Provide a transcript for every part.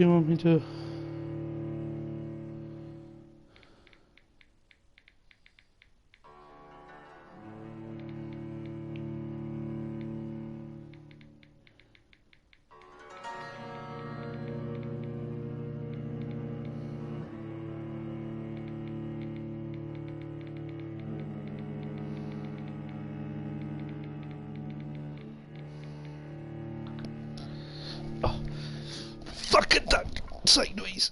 do you want me to? Fucking that sideways.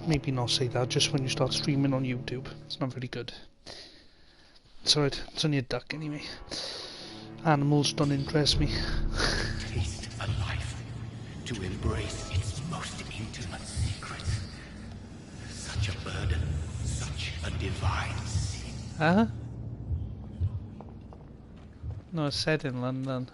Maybe not say that just when you start streaming on YouTube. It's not very good. It's alright, it's only a duck anyway. Animals don't interest me. Taste a life, to embrace its most intimate secrets. Such a burden, such a divine sin. Huh? No, it's set in London.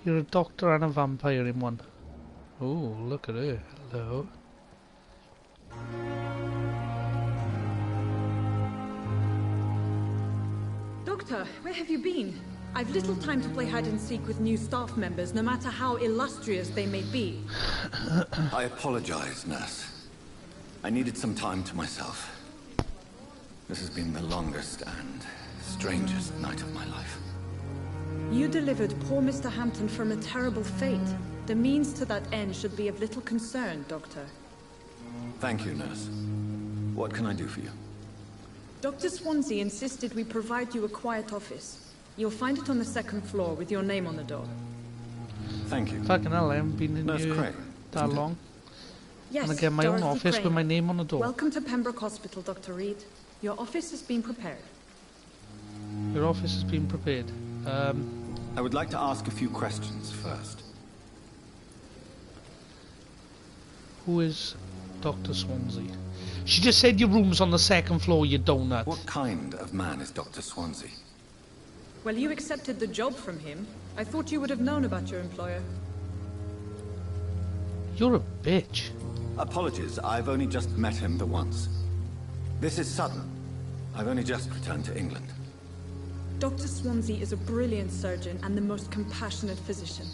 You're a doctor and a vampire in one. Oh, look at her. Hello. Doctor, where have you been? I've little time to play hide and seek with new staff members, no matter how illustrious they may be. I apologize, nurse. I needed some time to myself. This has been the longest and strangest night of my life. You delivered poor Mr. Hampton from a terrible fate. The means to that end should be of little concern, Doctor. Thank you, nurse. What can I do for you? Dr. Swansea insisted we provide you a quiet office. You'll find it on the second floor with your name on the door. Thank you. Fucking hell, I haven't been in Nurse here Crane, that isn't it? long. Yes, And I get my own Dorothy office Crane. with my name on the door. Welcome to Pembroke Hospital, Dr. Reed. Your office has been prepared. Your office has been prepared. I would like to ask a few questions first. Who is Dr. Swansea? She just said your room's on the second floor, you donut. What kind of man is Dr. Swansea? Well, you accepted the job from him. I thought you would have known about your employer. You're a bitch. Apologies, I've only just met him the once. This is sudden. I've only just returned to England. Dr. Swansea is a brilliant surgeon and the most compassionate physician.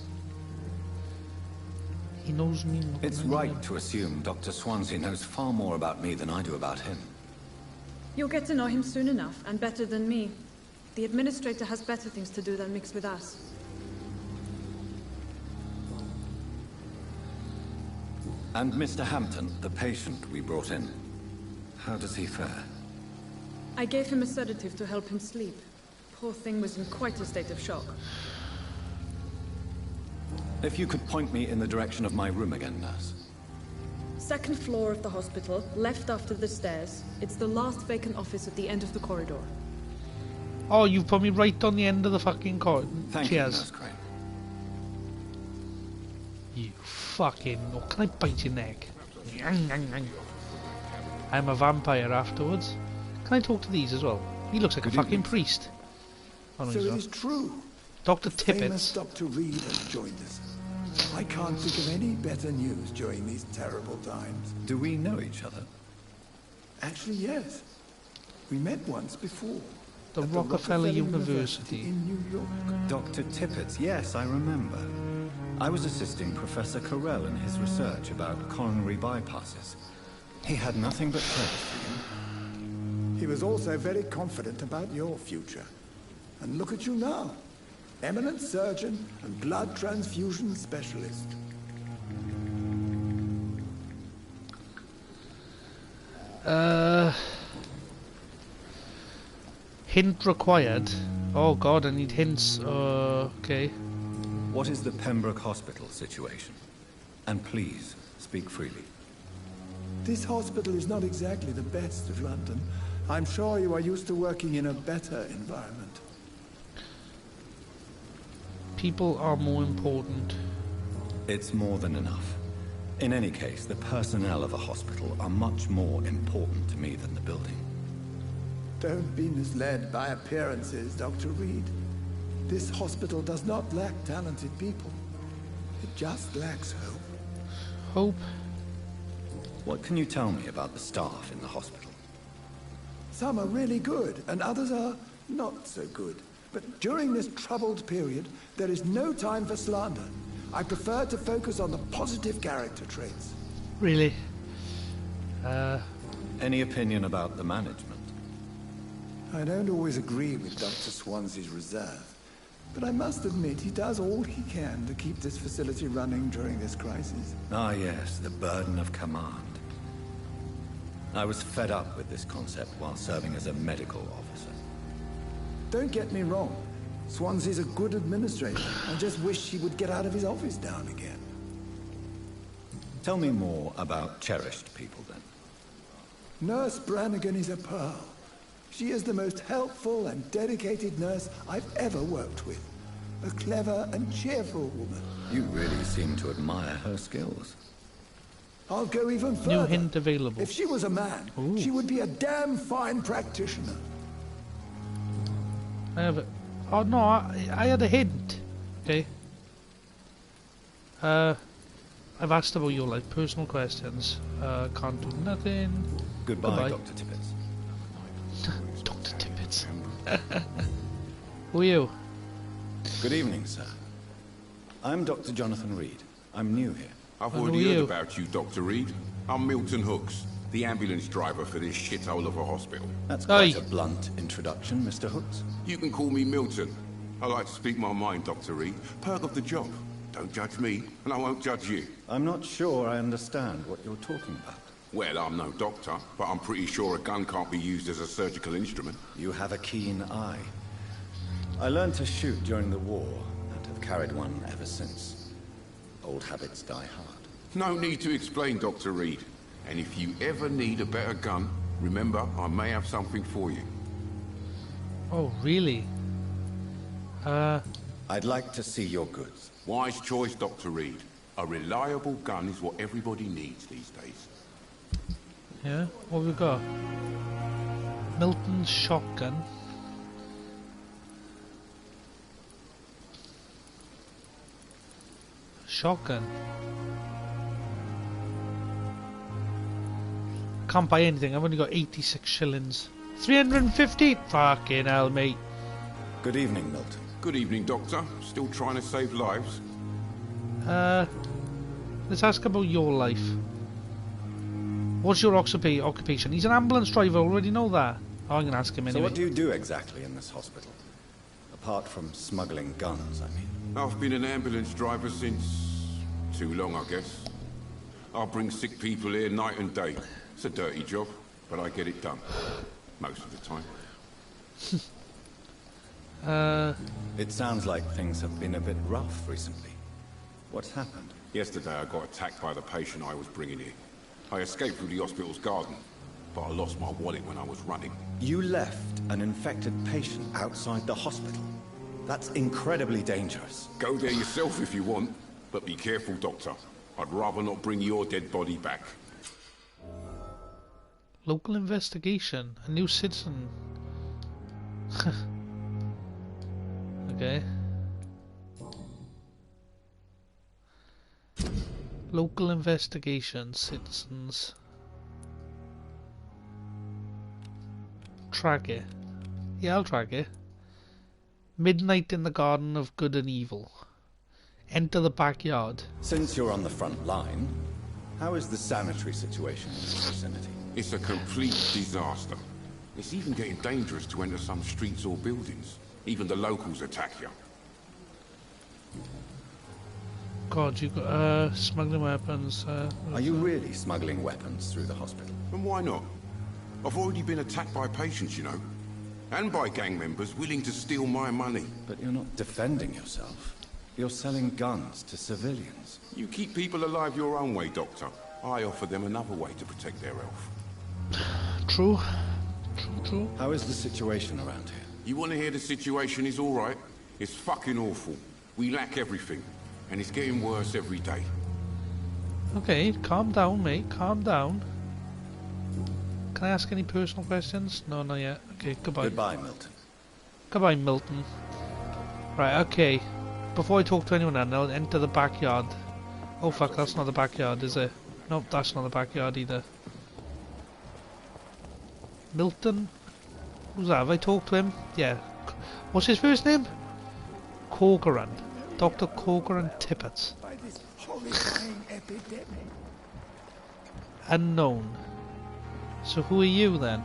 He knows me more It's than right anyone. to assume Dr. Swansea knows far more about me than I do about him. You'll get to know him soon enough, and better than me. The administrator has better things to do than mix with us. And Mr. Hampton, the patient we brought in. How does he fare? I gave him a sedative to help him sleep. Poor thing was in quite a state of shock. If you could point me in the direction of my room again, nurse. Second floor of the hospital, left after the stairs. It's the last vacant office at the end of the corridor. Oh, you've put me right on the end of the fucking corridor. Thank you, Cheers. Nurse Crane. You fucking... Oh, can I bite your neck? I'm a vampire afterwards. Can I talk to these as well? He looks like Good a fucking evening. priest. Oh, no, So he's it not. is true. Dr. Famous Tippett. Dr. Reed has joined us. I can't think of any better news during these terrible times. Do we know each other? Actually, yes. We met once before. The at Rockefeller University. in New York. Dr. Tippett, yes, I remember. I was assisting Professor Carell in his research about coronary bypasses. He had nothing but praise for you. He was also very confident about your future. And look at you now. Eminent surgeon and blood transfusion specialist. Hint required. Oh god, I need hints. Okay. What is the Pembroke Hospital situation? And please, speak freely. This hospital is not exactly the best of London. I'm sure you are used to working in a better environment. People are more important. It's more than enough. In any case, the personnel of a hospital are much more important to me than the building. Don't be misled by appearances, Dr. Reed. This hospital does not lack talented people. It just lacks hope. Hope. What can you tell me about the staff in the hospital? Some are really good, and others are not so good. But during this troubled period, there is no time for slander. I prefer to focus on the positive character traits. Really? Any opinion about the management? I don't always agree with Dr. Swansea's reserve, but I must admit he does all he can to keep this facility running during this crisis. Ah yes, the burden of command. I was fed up with this concept while serving as a medical officer. Don't get me wrong. Swansea's a good administrator. I just wish he would get out of his office now and again. Tell me more about cherished people then. Nurse Brannigan is a pearl. She is the most helpful and dedicated nurse I've ever worked with. A clever and cheerful woman. You really seem to admire her skills. I'll go even further. New hint available. If she was a man, she would be a damn fine practitioner. I have it. Oh no, I had a hint. Okay. I've asked about your life, personal questions. Can't do nothing. Goodbye, Dr. Tippett. Dr. Tippett. Who are you? Good evening, sir. I'm Dr. Jonathan Reed. I'm new here. I've And already who are heard you? about you, Dr. Reed. I'm Milton Hooks, the ambulance driver for this shithole of a hospital. That's quite Oi. a blunt introduction, Mr. Hooks. You can call me Milton. I like to speak my mind, Dr. Reed. Perk of the job. Don't judge me, and I won't judge you. I'm not sure I understand what you're talking about. Well, I'm no doctor, but I'm pretty sure a gun can't be used as a surgical instrument. You have a keen eye. I learned to shoot during the war, and have carried one ever since. Old habits die hard. No need to explain, Dr. Reed. And if you ever need a better gun, remember, I may have something for you. Oh, really? I'd like to see your goods. Wise choice, Dr. Reed. A reliable gun is what everybody needs these days. Yeah, what we got? Milton's shotgun. Shotgun. Can't buy anything, I've only got 86 shillings. 350? Fucking hell, mate. Good evening, Milton. Good evening, Doctor. Still trying to save lives? Let's ask about your life. What's your occupation? He's an ambulance driver, already know that. Oh, I'm gonna ask him So anyway. what do you do exactly in this hospital? Apart from smuggling guns, I mean. I've been an ambulance driver since... too long, I guess. I bring sick people here night and day. It's a dirty job, but I get it done. Most of the time. It sounds like things have been a bit rough recently. What's happened? Yesterday I got attacked by the patient I was bringing here. I escaped through the hospital's garden, but I lost my wallet when I was running. You left an infected patient outside the hospital. That's incredibly dangerous. Go there yourself if you want, but be careful, Doctor. I'd rather not bring your dead body back. Local investigation. A new citizen. Okay. Local investigation. Citizens. Track it. Yeah, I'll track it. Midnight in the Garden of Good and Evil. Enter the backyard. Since you're on the front line, how is the sanitary situation in this vicinity? It's a complete disaster. It's even getting dangerous to enter some streets or buildings. Even the locals attack you. God, you got smuggling weapons. Are you really smuggling weapons through the hospital? And why not? I've already been attacked by patients, you know. And by gang members willing to steal my money. But you're not defending yourself. You're selling guns to civilians. You keep people alive your own way, Doctor. I offer them another way to protect their health. True. True. How is the situation around here? You want to hear the situation is all right? It's fucking awful. We lack everything. And it's getting worse every day. Okay, calm down, mate. Calm down. Can I ask any personal questions? No, not yet. Okay, goodbye. Goodbye, Milton. Goodbye, Milton. Right, okay. before I talk to anyone else, I'll enter the backyard. Oh fuck, that's not the backyard, is it? Nope, that's not the backyard either. Milton? Who's that? Have I talked to him? Yeah. What's his first name? Corcoran. Dr. Corcoran Tippett. By this horrifying epidemic. Unknown. So who are you then?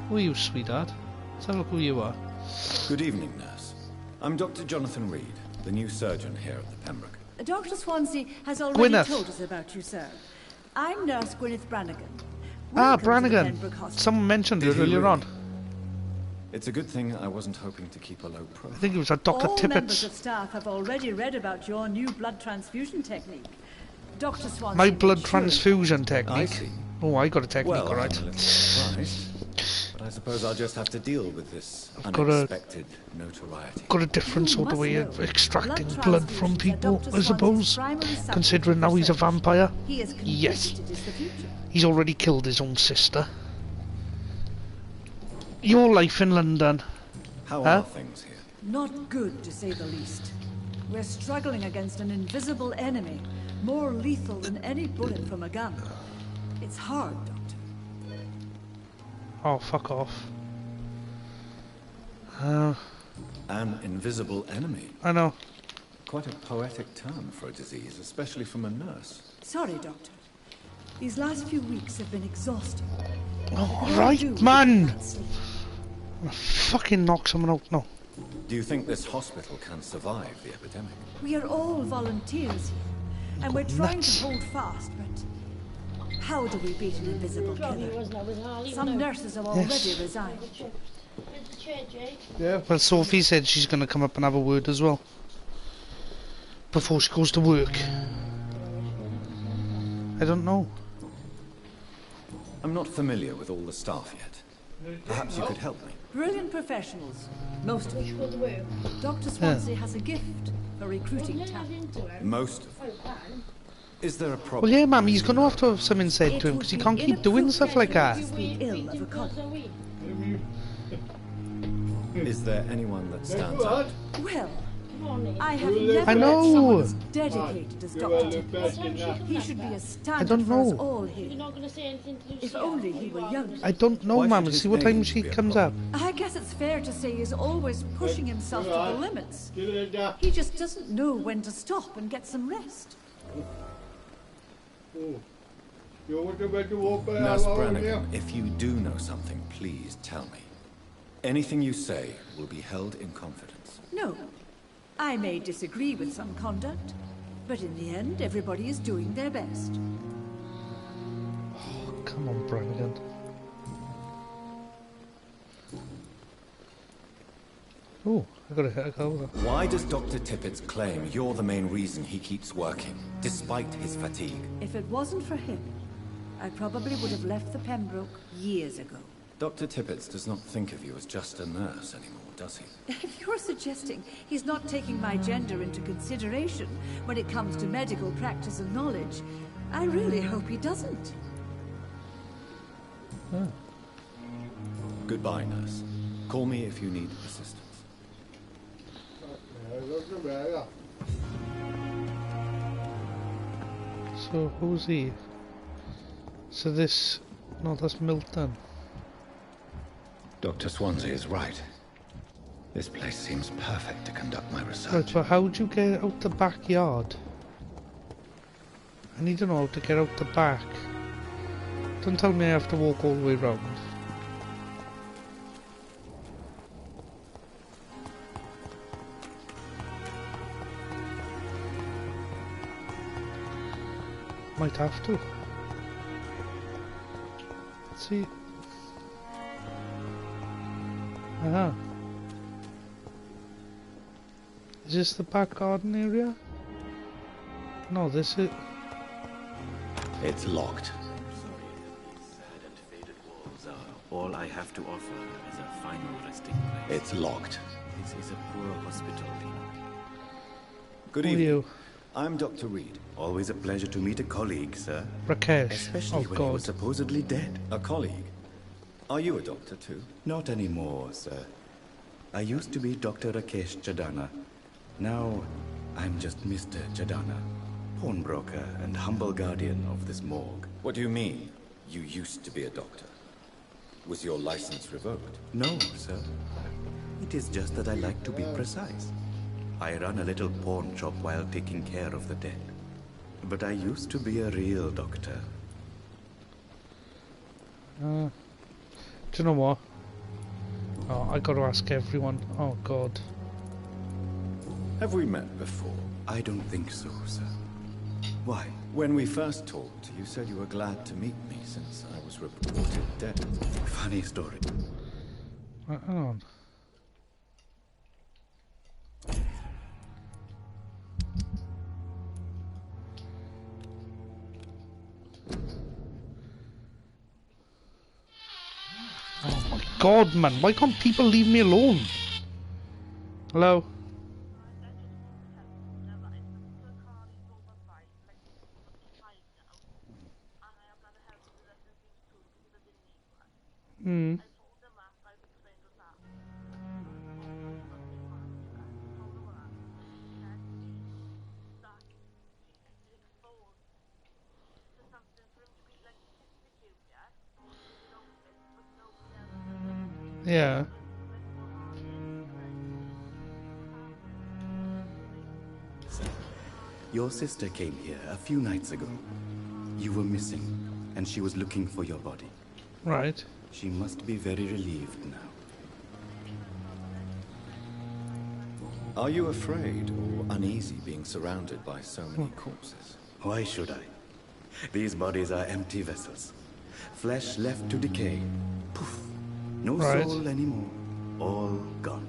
Who are you, sweetheart? Let's have a look who you are. Good evening, nurse. I'm Dr. Jonathan Reed, the new surgeon here at the Pembroke. Dr. Swansea has already Gwyneth. told us about you, sir. I'm Nurse Gwyneth Brannigan. Ah, Welcome to the Brannigan. Pembroke Hospital. Someone mentioned it Did you earlier really? on. It's a good thing I wasn't hoping to keep a low I profile. think it was a Dr. All members Tippett. of staff have already read about your new blood transfusion technique. Dr. Swansea My made blood sure- transfusion I technique. see. Oh, I got a technique, Well, I'm alright. a little surprised, but I suppose I'll just have to deal with this I've got a- unexpected notoriety. Got a different You sort of must way know, of extracting blood blood from transfusions are people, Dr. I Swansea's suppose. primary subject Considering of now he's a research. vampire. He is Yes. convinced it is the future. He's already killed his own sister. Your life in London. How Huh? are things here? Not good, to say the least. We're struggling against an invisible enemy, more lethal than any bullet from a gun. It's hard, Doctor. Oh, fuck off. An invisible enemy. I know. Quite a poetic term for a disease, especially from a nurse. Sorry, Doctor. These last few weeks have been exhausting. Alright, man! Fucking knock someone out. No. Do you think this hospital can survive the epidemic? We are all volunteers here, and we're trying to hold fast, but how do we beat an invisible killer? Some nurses have already resigned. Yeah. Well, Sophie said she's going to come up and have a word as well. Before she goes to work. I don't know. I'm not familiar with all the staff yet. Perhaps you could help me. Brilliant professionals, most of you. Dr. Swansea has a gift for recruiting talent. Most of them. Is there a Well, problem? yeah, ma'am, he's going to have to have something said to him because he can't keep doing stuff like that. To speak ill of a colleague. Is there anyone that stands out? Well, I have never I met know. someone as dedicated as Dr. Tippett. He should be a standard for us know. all here. If only he were young. I don't know, Why ma'am. should his See what time age she be a comes up. I guess it's fair to say he's always pushing himself to the limits. He just doesn't know when to stop and get some rest. Nurse Brannigan, if you do know something, please tell me. Anything you say will be held in confidence. No, I may disagree with some conduct, but in the end, everybody is doing their best. Come on, Brannigan. Oh, I gotta go over. Why does Dr. Tippett's claim you're the main reason he keeps working, despite his fatigue? If it wasn't for him, I probably would have left the Pembroke years ago. Dr. Tippett does not think of you as just a nurse anymore, does he? If you're suggesting he's not taking my gender into consideration when it comes to medical practice and knowledge, I really hope he doesn't. Goodbye, nurse. Call me if you need assistance. So, who's he? So this... No, that's Milton. Dr. Swansea is right. This place seems perfect to conduct my Right, research. but how'd you get out the backyard? I need to know how to get out the back. Don't tell me I have to walk all the way round. Might have to. Let's see. Aha. Is this the back garden area? No, this is... It's locked. Sad and faded walls are all I have to offer as a final resting place. It's locked. This is a poor hospital, you know. Good Who are evening. you? I'm Dr. Reed. Always a pleasure to meet a colleague, sir. Rakesh. Especially Oh when he was god. supposedly dead. A colleague. Are you a doctor too? Not anymore, sir. I used to be Dr. Rakesh Chadana. Now, I'm just Mr. Jadana, pawnbroker and humble guardian of this morgue. What do you mean? You used to be a doctor. Was your license revoked? No, sir. It is just that I like to be precise. I run a little pawn shop while taking care of the dead. But I used to be a real doctor. Do you know what? Oh, I got to ask everyone. Oh God. Have we met before? I don't think so, sir. Why? When we first talked, you said you were glad to meet me since I was reported dead. Funny story. Hang on. Oh my God, man! Why can't people leave me alone? Hello? Hmm. Yeah. Your sister came here a few nights ago. You were missing, and she was looking for your body. Right. She must be very relieved now. Are you afraid or uneasy being surrounded by so many corpses? Why should I? These bodies are empty vessels. Flesh left to decay. Poof. No Right. soul anymore. All gone.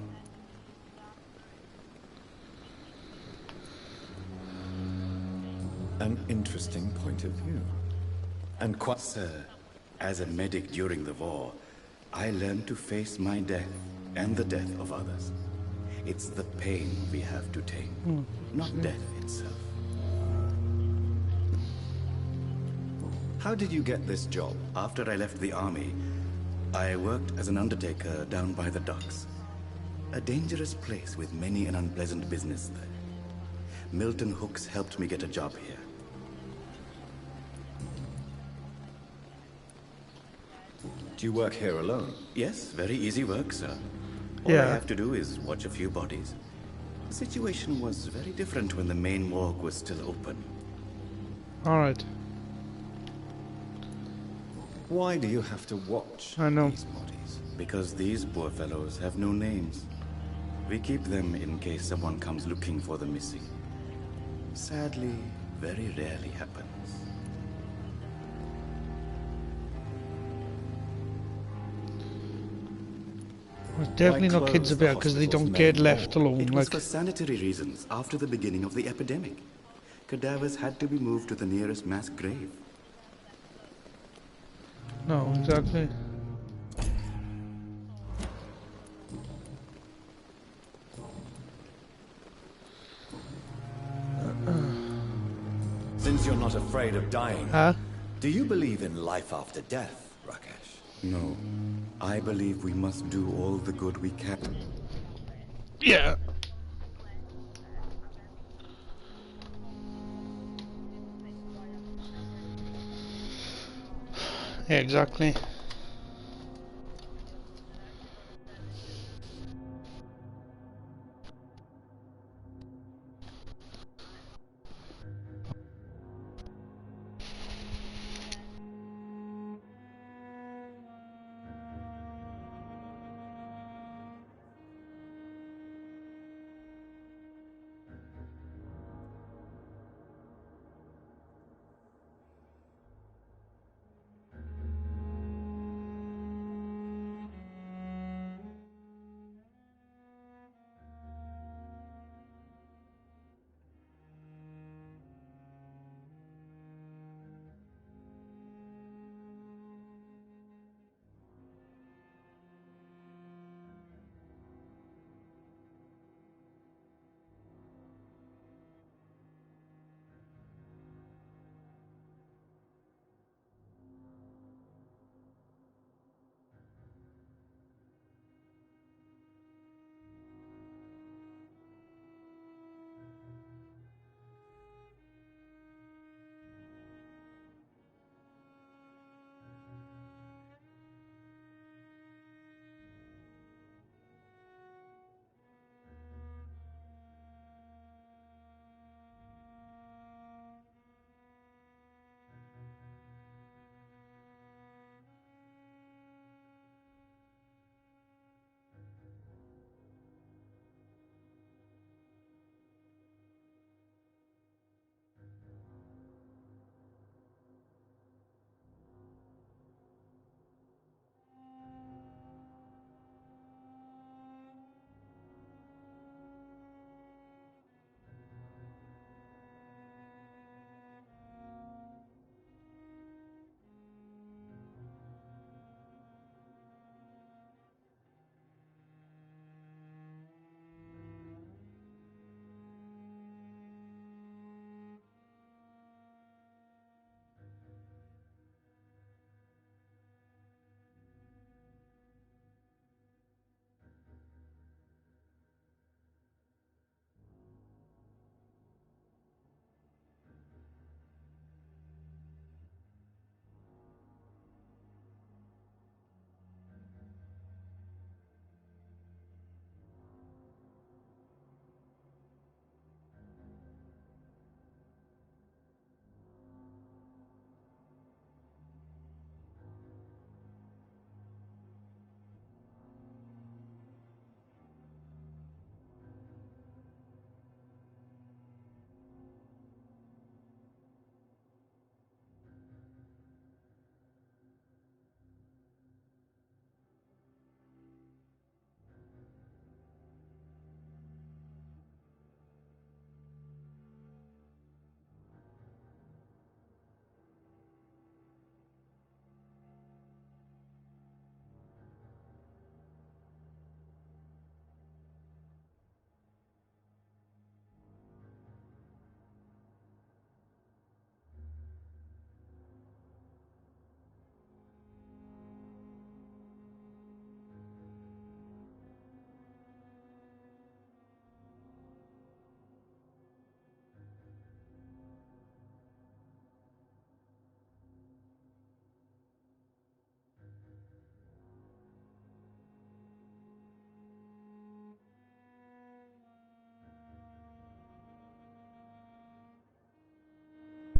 An interesting point of view. And quite... Sir, as a medic during the war, I learned to face my death and the death of others. It's the pain we have to tame, not death itself. How did you get this job? After I left the army, I worked as an undertaker down by the docks. A dangerous place with many an unpleasant business there. Milton Hooks helped me get a job here. Do you work here alone? Yes, very easy work, sir. All I have to do is watch a few bodies. The situation was very different when the main morgue was still open. Alright. Why do you have to watch I know. these bodies? Because these poor fellows have no names. We keep them in case someone comes looking for the missing. Sadly, very rarely happens. There's definitely not kids close the about because they hospital's don't get main left morgue? alone. It was Like, for sanitary reasons after the beginning of the epidemic. Cadavers had to be moved to the nearest mass grave. no, exactly. Since you're not afraid of dying, Huh? do you believe in life after death, Rakesh? No, I believe we must do all the good we can. Yeah. Yeah, exactly.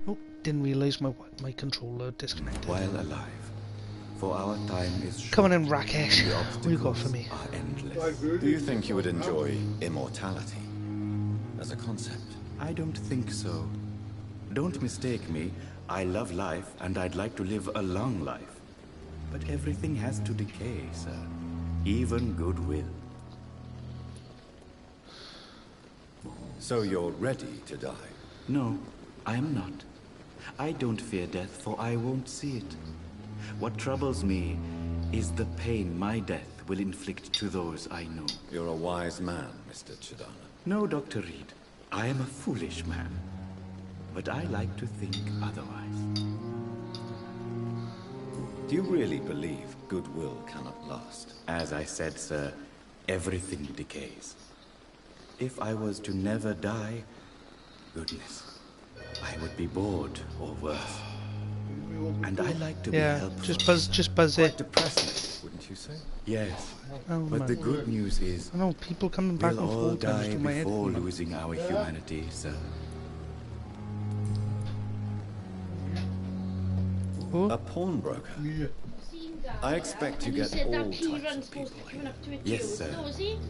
Oh, didn't realise my controller disconnected. While alive, for our time is short. Come on in, Rakesh. The What you got for me? are endless. Do you think you would enjoy immortality as a concept? I don't think so. Don't mistake me. I love life and I'd like to live a long life. But everything has to decay, sir. Even goodwill. So you're ready to die? No, I am not. I don't fear death, for I won't see it. What troubles me is the pain my death will inflict to those I know. You're a wise man, Mr. Chidana. No, Dr. Reed. I am a foolish man. But I like to think otherwise. Do you really believe goodwill cannot last? As I said, sir, everything decays. If I was to never die, goodness, I would be bored or worse. And I like to be helpful. just buzz it. Quite depressing, wouldn't you say? Yes, Oh, but the good news is I know people coming back we'll and all forth comes die to my head. before losing our humanity, sir. A pawnbroker? I expect you get all types of people here. Yes, sir.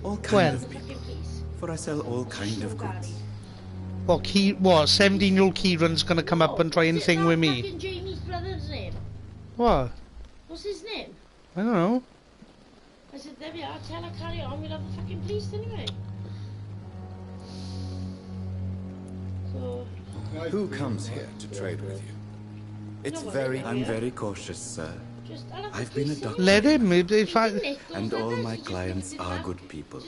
All When? kind of people. For I sell all kind of goods. What 17-year-old Kieran's gonna come up and try and sing with me? Fucking Jamie's brother's name. What? What's his name? I don't know. I said, there we are, tell her carry on, we'll have the fucking police anyway. So... Who comes here to trade with you? It's I'm very cautious, sir. Just, I'll have the I've been a police doctor. Let him. If I, And all my clients are good people.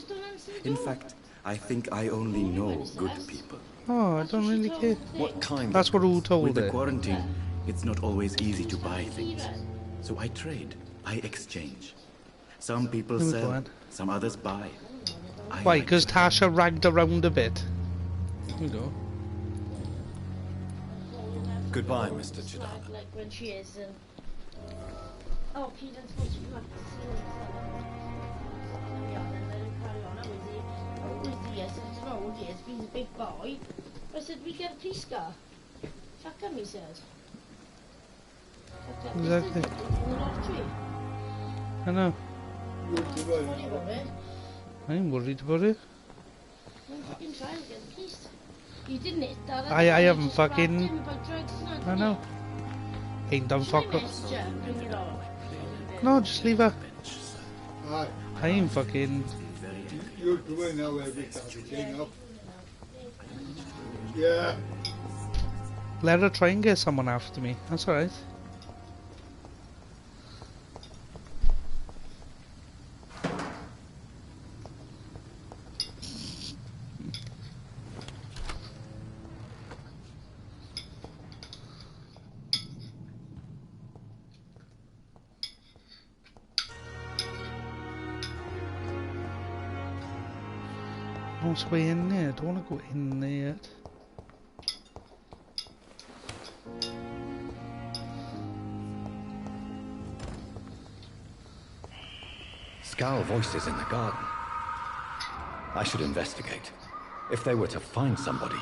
In fact, I think I only know good people. oh, I don't really care. What kind That's of... what who told With the her. quarantine, it's not always easy to buy things. So I trade. I exchange. Some people Here we go, sell, then. some others buy. I Why? like Because to- Tasha ragged around a bit. Here we go. Goodbye, Mr. Chidana. Like when she is and... Oh, Kieran's supposed to come up to see her. There we are, then let him carry on. How is he? I said, it's not old years, but he's a big boy. I said, we get a police car. Fuck him, he said. Fuck him. Exactly. This is in the lottery. I know. Worry about it. I ain't worried about it. Don't fucking try and get the police. You didn't hit that. I haven't just fucking- grabbed him about drugs, didn't I know. Ain't done Should I fuck up. message her and bring it on? No, just leave her. I ain't fucking. You're doing now everything up. Yeah. Let her try and get someone after me. That's alright. What's way in there? I don't want to go in there yet. Scowl voices in the garden. I should investigate. If they were to find somebody.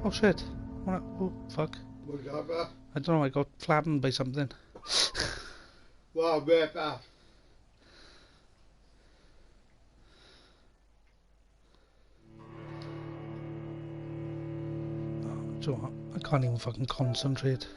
Oh shit. What? Oh fuck. I don't know, I got flattened by something. Wow, better. Do you know what? I can't even fucking concentrate.